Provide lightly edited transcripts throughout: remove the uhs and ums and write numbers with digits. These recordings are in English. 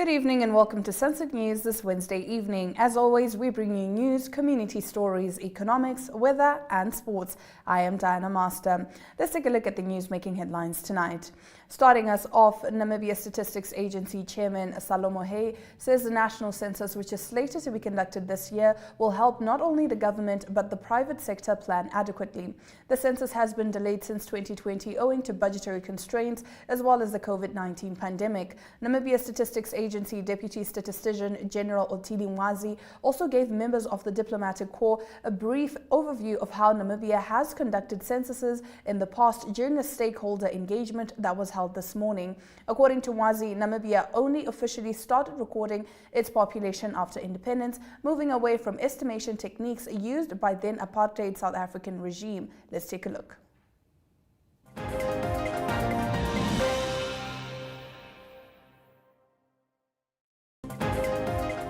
Good evening and welcome to Sunset News this Wednesday evening. As always, we bring you news, community stories, economics, weather and sports. I am Diana Master. Let's take a look at the news making headlines tonight. Starting us off, Namibia Statistics Agency Chairman Salomo Hay says the national census, which is slated to be conducted this year, will help not only the government but the private sector plan adequately. The census has been delayed since 2020 owing to budgetary constraints as well as the COVID-19 pandemic. Namibia Statistics Agency Deputy Statistician General Otili Mwazi also gave members of the diplomatic corps a brief overview of how Namibia has conducted censuses in the past during a stakeholder engagement that was held this morning. According to Mwazi, Namibia only officially started recording its population after independence, moving away from estimation techniques used by then apartheid South African regime. Let's take a look.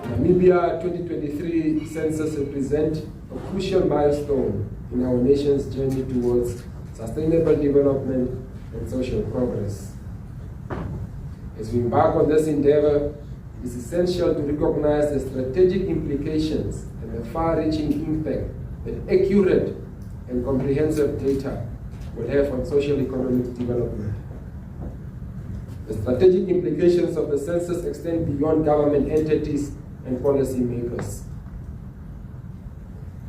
Namibia 2023 census represents a crucial milestone in our nation's journey towards sustainable development and social progress. As we embark on this endeavor, it is essential to recognize the strategic implications and the far-reaching impact that accurate and comprehensive data will have on socio-economic development. The strategic implications of the census extend beyond government entities and policymakers.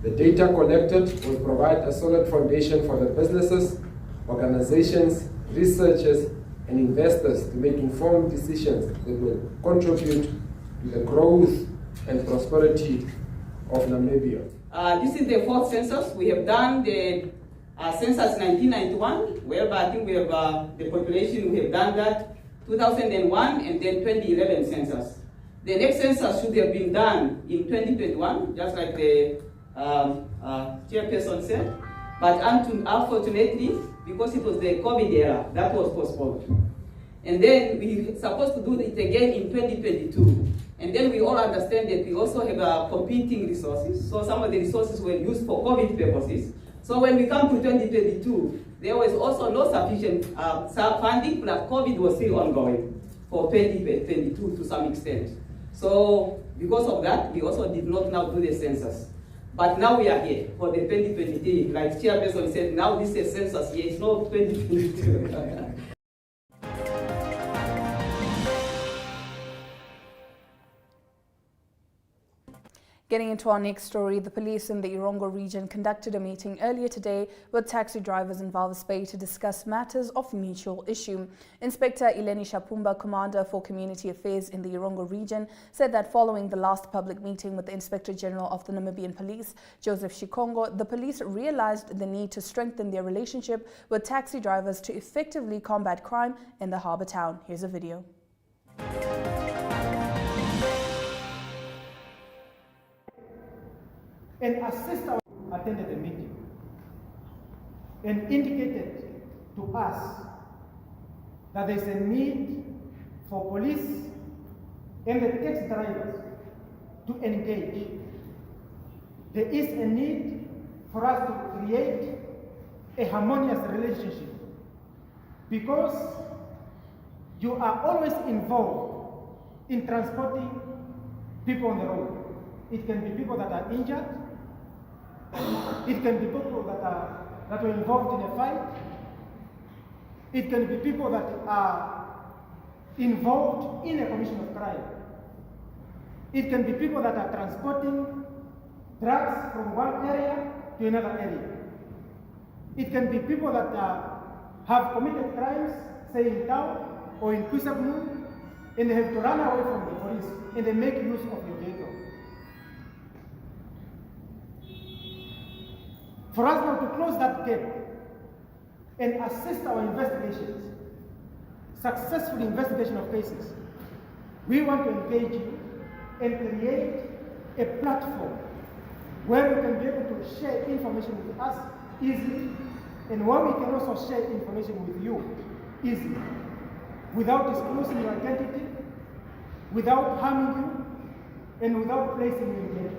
The data collected will provide a solid foundation for the businesses, organizations, researchers, and investors to make informed decisions that will contribute to the growth and prosperity of Namibia. This is the fourth census. We have done the census 1991, whereby I think we have the population, we have done that, 2001, and then 2011 census. The next census should have been done in 2021, just like the chairperson said. But unfortunately, because it was the COVID era, that was postponed. And then we were supposed to do it again in 2022. And then we all understand that we also have competing resources. So some of the resources were used for COVID purposes. So when we come to 2022, there was also no sufficient funding, but COVID was still ongoing for 2022 to some extent. So because of that, we also did not now do the census. But now we are here for the 2023. Like chairperson said, now this is census year, it's not 2022. Getting into our next story, the police in the Irongo region conducted a meeting earlier today with taxi drivers in Walvis Bay to discuss matters of mutual issue. Inspector Ileni Shapumba, Commander for Community Affairs in the Irongo region, said that following the last public meeting with the Inspector General of the Namibian Police, Joseph Shikongo, the police realized the need to strengthen their relationship with taxi drivers to effectively combat crime in the harbour town. Here's a video. And assistant attended the meeting and indicated to us that there is a need for police and the taxi drivers to engage. There is a need for us to create a harmonious relationship because you are always involved in transporting people on the road. It can be people that are injured. It can be people that were involved in a fight. It can be people that are involved in a commission of crime. It can be people that are transporting drugs from one area to another area. It can be people that have committed crimes, say in town or in Kusabnu, and they have to run away from the police, and they make use of the vehicle. For us now to close that gap and assist our investigations, successful investigation of cases, we want to engage you and create a platform where we can be able to share information with us easily and where we can also share information with you easily without disclosing your identity, without harming you, and without placing you in danger.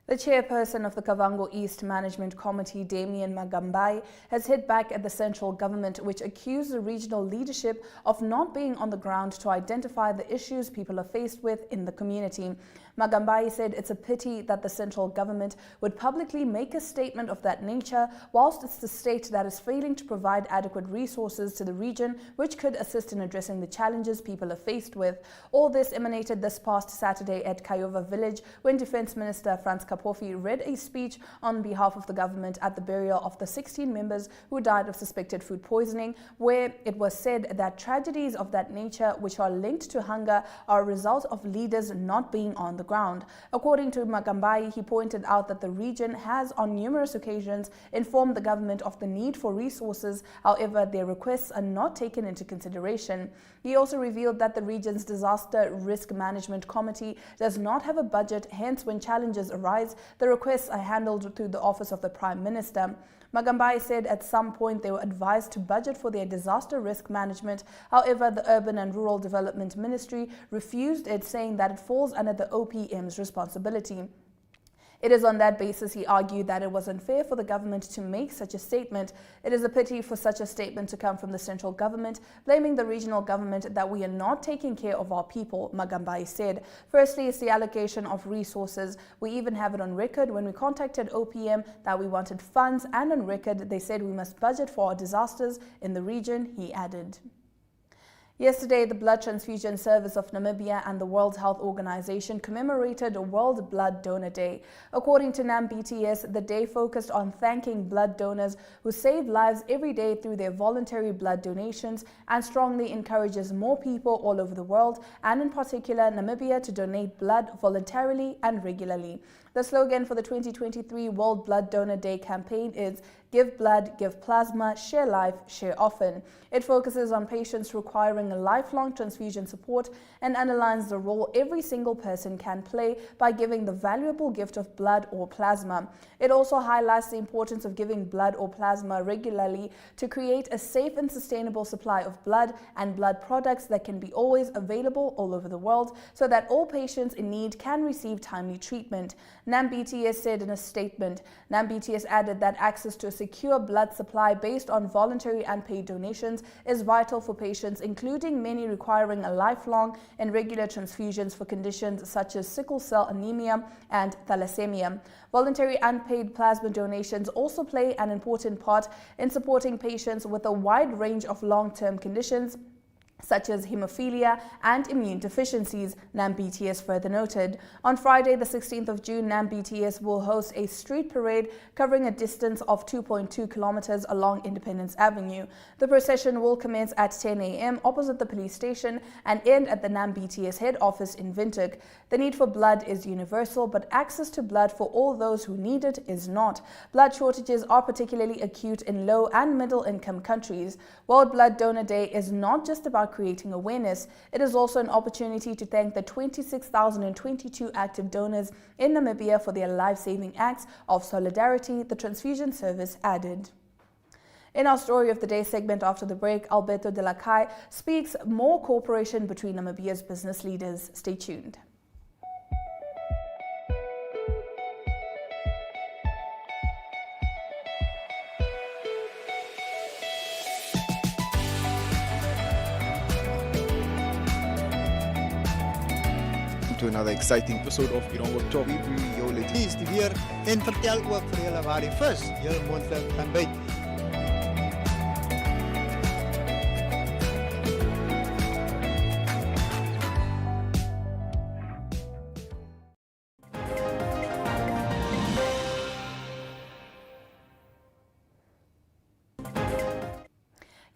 The chairperson of the Kavango East Management Committee, Damian Magambai, has hit back at the central government, which accused the regional leadership of not being on the ground to identify the issues people are faced with in the community. Magambai said it's a pity that the central government would publicly make a statement of that nature, whilst it's the state that is failing to provide adequate resources to the region, which could assist in addressing the challenges people are faced with. All this emanated this past Saturday at Kayova village, when Defence Minister Franz Kapofi read a speech on behalf of the government at the burial of the 16 members who died of suspected food poisoning, where it was said that tragedies of that nature, which are linked to hunger, are a result of leaders not being on the ground. According to Magambai, he pointed out that the region has on numerous occasions informed the government of the need for resources. However, their requests are not taken into consideration. He also revealed that the region's Disaster Risk Management Committee does not have a budget, hence when challenges arise, the requests are handled through the Office of the Prime Minister. Magambai said at some point they were advised to budget for their disaster risk management. However, the Urban and Rural Development Ministry refused it, saying that it falls under the OPM's responsibility. It is on that basis, he argued, that it was unfair for the government to make such a statement. It is a pity for such a statement to come from the central government, blaming the regional government that we are not taking care of our people, Magambai said. Firstly, it's the allocation of resources. We even have it on record when we contacted OPM that we wanted funds, and on record they said we must budget for our disasters in the region, he added. Yesterday, the Blood Transfusion Service of Namibia and the World Health Organization commemorated World Blood Donor Day. According to NAMBTS, the day focused on thanking blood donors who save lives every day through their voluntary blood donations, and strongly encourages more people all over the world, and in particular Namibia, to donate blood voluntarily and regularly. The slogan for the 2023 World Blood Donor Day campaign is "Give blood, give plasma, share life, share often." It focuses on patients requiring a lifelong transfusion support and underlines the role every single person can play by giving the valuable gift of blood or plasma. It also highlights the importance of giving blood or plasma regularly to create a safe and sustainable supply of blood and blood products that can be always available all over the world, so that all patients in need can receive timely treatment. NAMBTS said in a statement. NAMBTS added that access to a secure blood supply based on voluntary and paid donations is vital for patients, including many requiring a lifelong and regular transfusions for conditions such as sickle cell anemia and thalassemia. Voluntary and paid plasma donations also play an important part in supporting patients with a wide range of long-term conditions, such as hemophilia and immune deficiencies, NAMBTS further noted. On Friday, the 16th of June, NAMBTS will host a street parade covering a distance of 2.2 kilometers along Independence Avenue. The procession will commence at 10 a.m. opposite the police station and end at the NAMBTS head office in Windhoek. The need for blood is universal, but access to blood for all those who need it is not. Blood shortages are particularly acute in low and middle income countries. World Blood Donor Day is not just about creating awareness. It is also an opportunity to thank the 26,022 active donors in Namibia for their life-saving acts of solidarity, the transfusion service added. In our Story of the Day segment after the break, Alberto de la Caille speaks more cooperation between Namibia's business leaders. Stay tuned. To another exciting episode of Oneuptwo. We bring jou Please te weer en vertel ook vir julle waar die vis heel moontlik kan byt.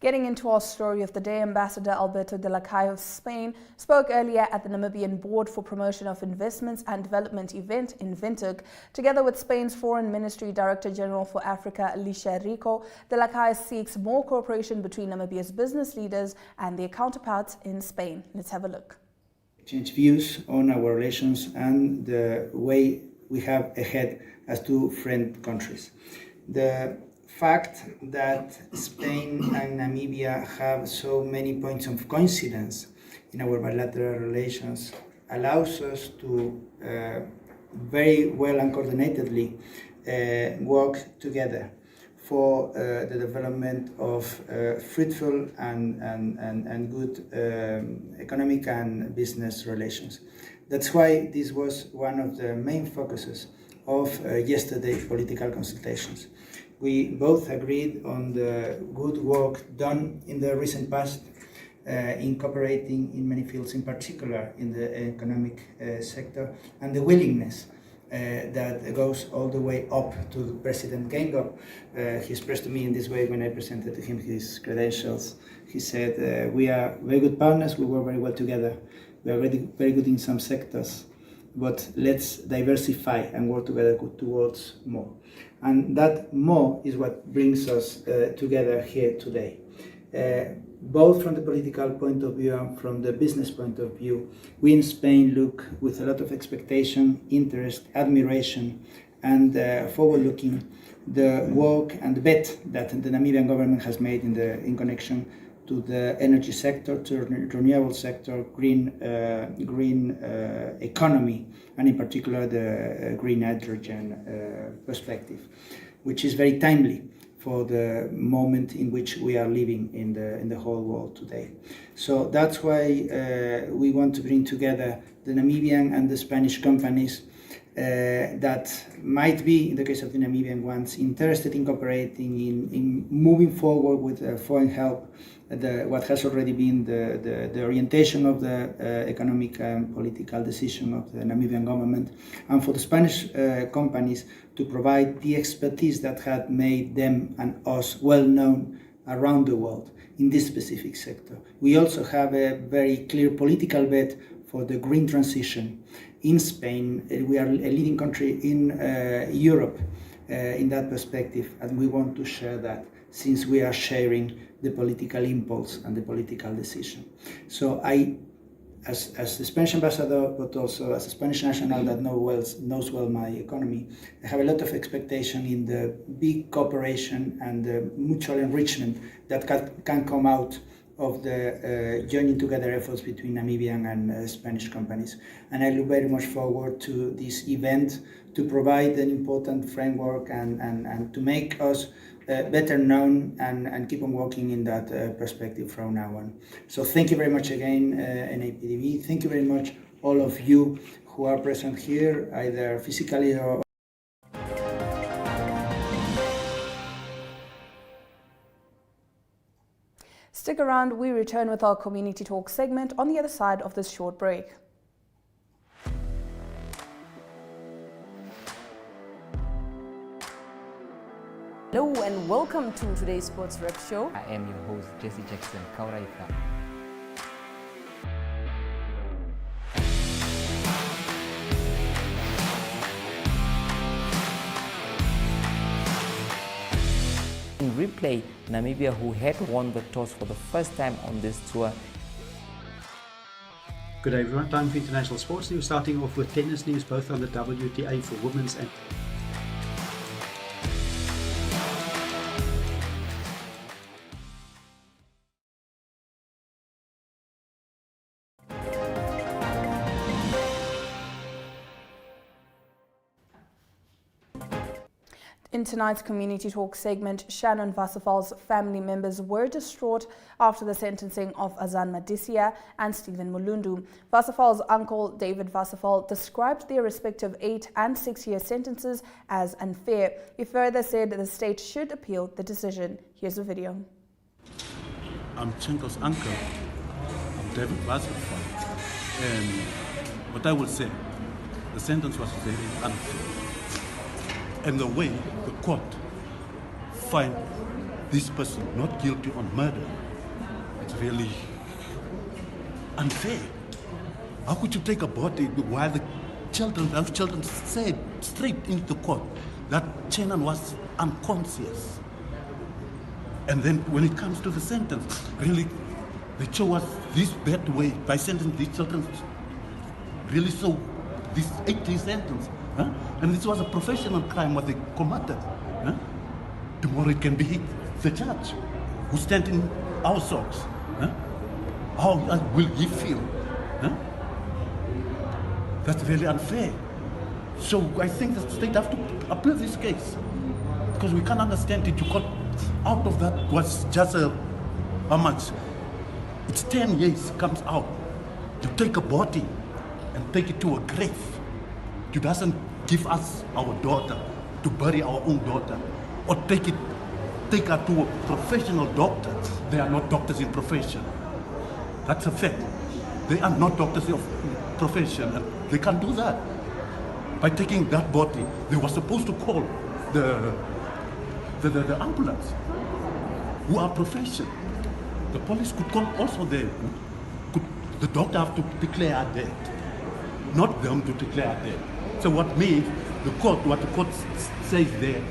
Getting into our story of the day, Ambassador Alberto de la Caille of Spain spoke earlier at the Namibian Board for Promotion of Investments and Development event in Windhoek. Together with Spain's Foreign Ministry Director General for Africa, Alicia Rico, de la Caille seeks more cooperation between Namibia's business leaders and their counterparts in Spain. Let's have a look. Change views on our relations and the way we have ahead as two friend countries. The fact that Spain and Namibia have so many points of coincidence in our bilateral relations allows us to very well and coordinatedly work together for the development of fruitful and good economic and business relations. That's why this was one of the main focuses of yesterday's political consultations. We both agreed on the good work done in the recent past in cooperating in many fields, in particular in the economic sector, and the willingness that goes all the way up to President Gengop. He expressed to me in this way when I presented to him his credentials. He said, we are very good partners, we work very well together, we are very good in some sectors, but let's diversify and work together towards more. And that more is what brings us together here today. Both from the political point of view and from the business point of view, we in Spain look with a lot of expectation, interest, admiration, and forward-looking the work and the bet that the Namibian government has made in connection to the energy sector, to the renewable sector, green economy, and in particular the green hydrogen perspective, which is very timely for the moment in which we are living in the whole world today. So that's why we want to bring together the Namibian and the Spanish companies that might be, in the case of the Namibian ones, interested in cooperating, in moving forward with foreign help, what has already been the orientation of the economic and political decision of the Namibian government, and for the Spanish companies to provide the expertise that had made them and us well known around the world in this specific sector. We also have a very clear political bet for the green transition. In Spain, we are a leading country in Europe in that perspective, and we want to share that since we are sharing the political impulse and the political decision. So I, as the Spanish ambassador, but also as a Spanish national that knows well my economy, I have a lot of expectation in the big cooperation and the mutual enrichment that can come out of the joining together efforts between Namibian and Spanish companies. And I look very much forward to this event to provide an important framework and to make us better known and keep on working in that perspective from now on. So thank you very much again, NAPDB. Thank you very much, all of you who are present here, either physically or Stick around, we return with our Community Talk segment on the other side of this short break. Hello and welcome to today's Sports Rep Show. I am your host, Jesse Jackson Kauraika. In replay, Namibia, who had won the toss for the first time on this tour. Good day everyone, time for international sports news, starting off with tennis news, both on the WTA for women's and In tonight's Community Talk segment, Shannon Wasserfall's family members were distraught after the sentencing of Azan Madisia and Stephen Mulundu. Wasserfall's uncle, David Wasserfall, described their respective 8 and 6-year sentences as unfair. He further said the state should appeal the decision. Here's a video. I'm Chenko's uncle. I'm David Wasserfall. And what I will say, the sentence was very unfair. And the way the court find this person not guilty on murder, it's really unfair. How could you take a body while those children said straight into the court that Chenan was unconscious? And then when it comes to the sentence, really, they show us this bad way by sentencing these children, really so this 80 sentence. Huh? And this was a professional crime what they committed. Huh? Tomorrow it can be the judge who stands in our socks. Huh? How will he feel? Huh? That's really unfair So I think the state have to appeal this case because we can't understand it. You got out of that was just how much? It's 10 years comes out. You take a body and take it to a grave. You doesn't give us our daughter to bury our own daughter or take her to a professional doctor. They are not doctors in profession. That's a fact. They are not doctors of profession and they can't do that. By taking that body, they were supposed to call the ambulance, who are profession. The police could call also there. The doctor have to declare her dead, not them to declare her dead. So what means what the court says there,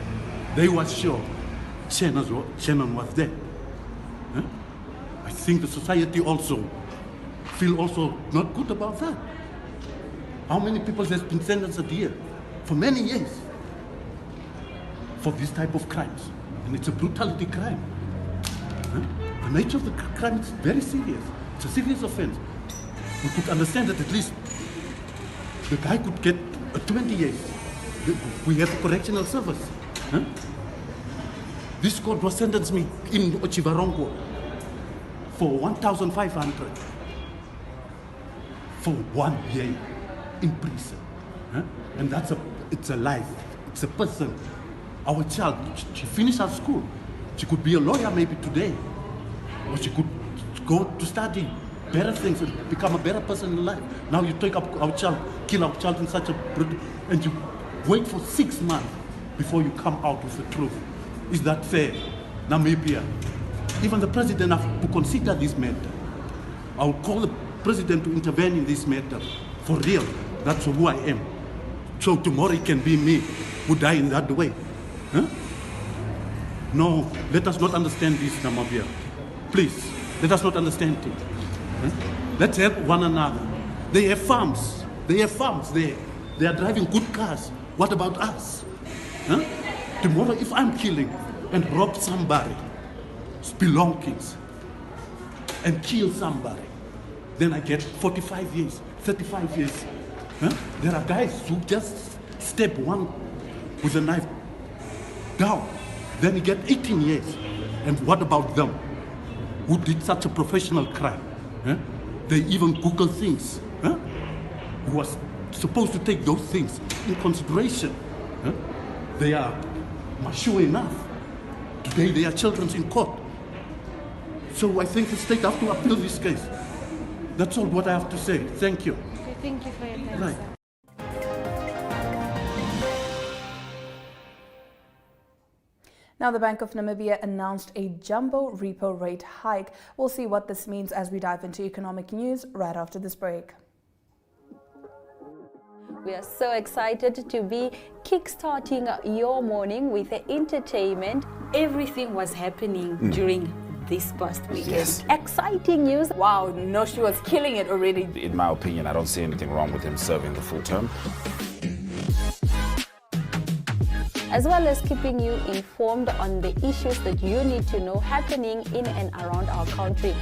they were sure Shannon was dead. Huh? I think the society also feel also not good about that. How many people has been sentenced a year for many years for this type of crimes? And it's a brutality crime. Huh? The nature of the crime is very serious. It's a serious offense. We could understand that at least the guy could get 20 years. We have a correctional service. Huh? This court was sentenced me in Ochivarongo for 1,500 for 1 year in prison. Huh? And it's a life, it's a person. Our child, she finished her school. She could be a lawyer maybe today. Or she could go to study better things and become a better person in life. Now you take up our child, kill our child in such a and you wait for 6 months before you come out with the truth. Is that fair? Namibia. Even the president has to consider this matter. I'll call the president to intervene in this matter. For real, that's who I am. So tomorrow it can be me who die in that way. Huh? No, let us not understand this, Namibia. Please, let us not understand it. Huh? Let's help one another. They have farms. They have farms there. They are driving good cars. What about us? Huh? Tomorrow, if I'm killing and rob somebody's belongings and kill somebody, then I get 45 years, 35 years. Huh? There are guys who just stab one with a knife down, then you get 18 years. And what about them who did such a professional crime? Huh? They even Google things. Huh? Who was supposed to take those things in consideration. Huh? They are mature enough. Today they are children in court. So I think the state have to appeal this case. That's all what I have to say. Thank you. Okay, thank you for your time, Right. sir. Now, the Bank of Namibia announced a jumbo repo rate hike. We'll see what this means as we dive into economic news right after this break. We are so excited to be kickstarting your morning with entertainment. Everything was happening during this past weekend. Yes. Exciting news. Wow, no, she was killing it already. In my opinion, I don't see anything wrong with him serving the full term. As well as keeping you informed on the issues that you need to know happening in and around our country.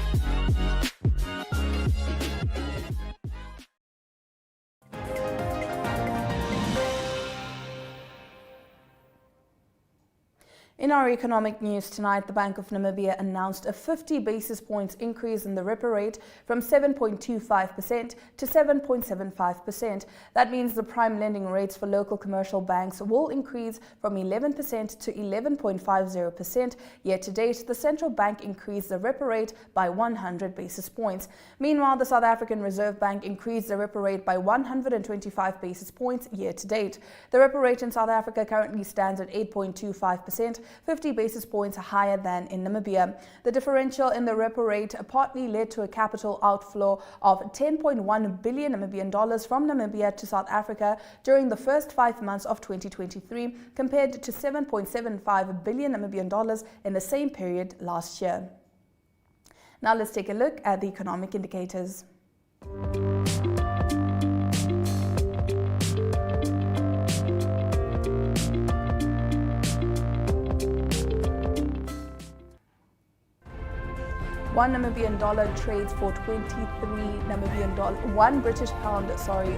In our economic news tonight, the Bank of Namibia announced a 50 basis points increase in the repo rate from 7.25% to 7.75%. That means the prime lending rates for local commercial banks will increase from 11% to 11.50%. Yet to date, the central bank increased the repo rate by 100 basis points. Meanwhile, the South African Reserve Bank increased the repo rate by 125 basis points year to date. The repo rate in South Africa currently stands at 8.25%. 50 basis points higher than in Namibia. The differential in the repo rate partly led to a capital outflow of 10.1 billion Namibian dollars from Namibia to South Africa during the first 5 months of 2023, compared to 7.75 billion Namibian dollars in the same period last year. Now let's take a look at the economic indicators. 1 Namibian dollar trades for 23 Namibian dollars. 1 British pound,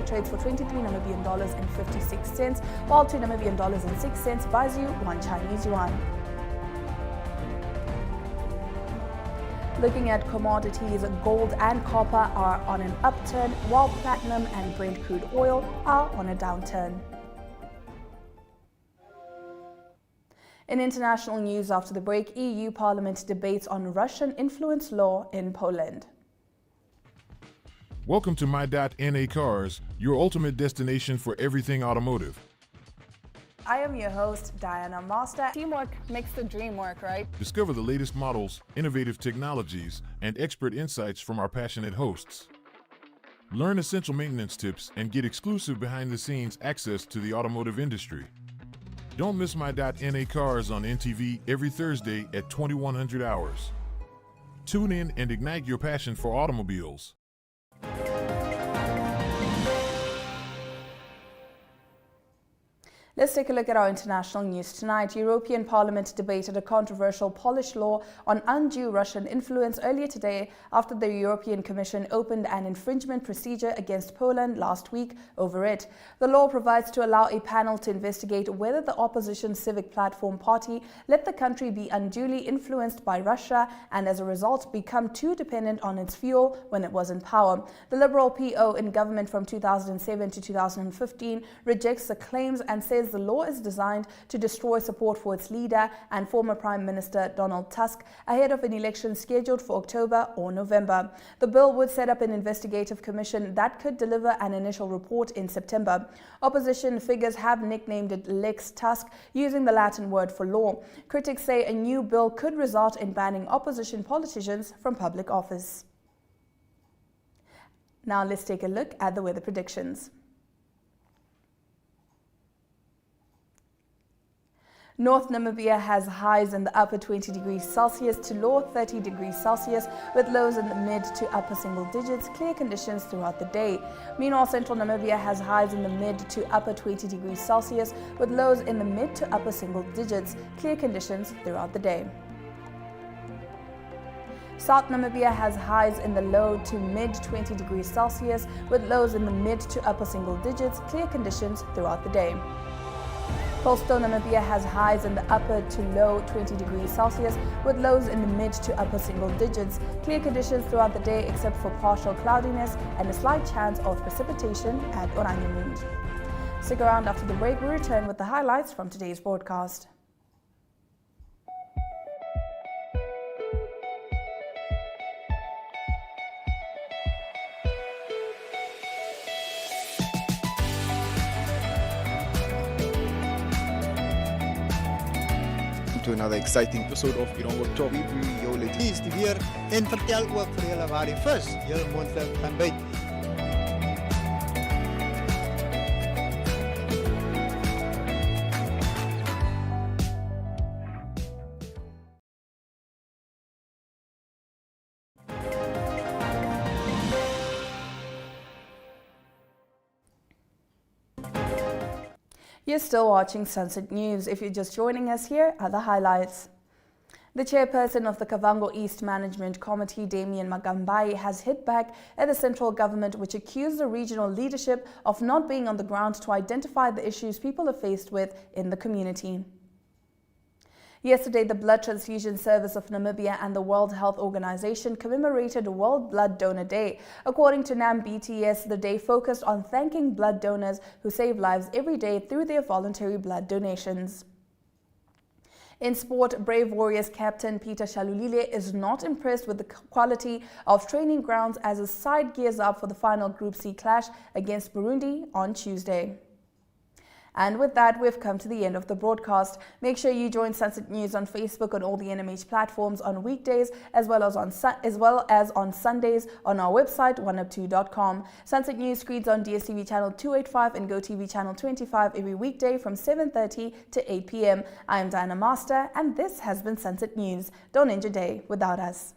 trades for 23 Namibian dollars and 56 cents, while 2 Namibian dollars and 6 cents buys you 1 Chinese yuan. Looking at commodities, gold and copper are on an upturn, while platinum and Brent crude oil are on a downturn. In international news after the break, EU Parliament debates on Russian influence law in Poland. Welcome to My.NA Cars, your ultimate destination for everything automotive. I am your host, Diana Master. Teamwork makes the dream work, right? Discover the latest models, innovative technologies, and expert insights from our passionate hosts. Learn essential maintenance tips and get exclusive behind-the-scenes access to the automotive industry. Don't miss My.NA Cars on NTV every Thursday at 2100 hours. Tune in and ignite your passion for automobiles. Let's take a look at our international news tonight. European Parliament debated a controversial Polish law on undue Russian influence earlier today after the European Commission opened an infringement procedure against Poland last week over it. The law provides to allow a panel to investigate whether the opposition Civic Platform Party let the country be unduly influenced by Russia and as a result become too dependent on its fuel when it was in power. The Liberal PO in government from 2007 to 2015 rejects the claims and says the law is designed to destroy support for its leader and former Prime Minister Donald Tusk ahead of an election scheduled for October or November. The bill would set up an investigative commission that could deliver an initial report in September. Opposition figures have nicknamed it Lex Tusk, using the Latin word for law. Critics say a new bill could result in banning opposition politicians from public office. Now let's take a look at the weather predictions. North Namibia has highs in the upper 20 degrees Celsius to low 30 degrees Celsius with lows in the mid to upper single digits, clear conditions throughout the day. Meanwhile, Central Namibia has highs in the mid to upper 20 degrees Celsius with lows in the mid to upper single digits, clear conditions throughout the day. South Namibia has highs in the low to mid 20 degrees Celsius with lows in the mid to upper single digits, clear conditions throughout the day. Coastal Namibia has highs in the upper to low 20 degrees Celsius with lows in the mid to upper single digits. Clear conditions throughout the day except for partial cloudiness and a slight chance of precipitation at Oranjemund. Stick around after the break. We return with the highlights from today's broadcast. To another exciting episode of Oneuptwo. Hier is die weer en vertel ook vir julle waar die vis heel moontlik kan byt. You're still watching Sunset News. If you're just joining us, here are the highlights. The chairperson of the Kavango East Management Committee, Damian Magambai, has hit back at the central government, which accused the regional leadership of not being on the ground to identify the issues people are faced with in the community. Yesterday, the Blood Transfusion Service of Namibia and the World Health Organization commemorated World Blood Donor Day. According to NAM-BTS, the day focused on thanking blood donors who save lives every day through their voluntary blood donations. In sport, Brave Warriors captain Peter Shalulile is not impressed with the quality of training grounds as his side gears up for the final Group C clash against Burundi on Tuesday. And with that, we've come to the end of the broadcast. Make sure you join Sunset News on Facebook on all the NMH platforms on weekdays, as well as on Sundays on our website, oneuptwo.com. Sunset News screens on DSTV channel 285 and GoTV channel 25 every weekday from 7:30 to 8 p.m. I am Diana Master, and this has been Sunset News. Don't end your day without us.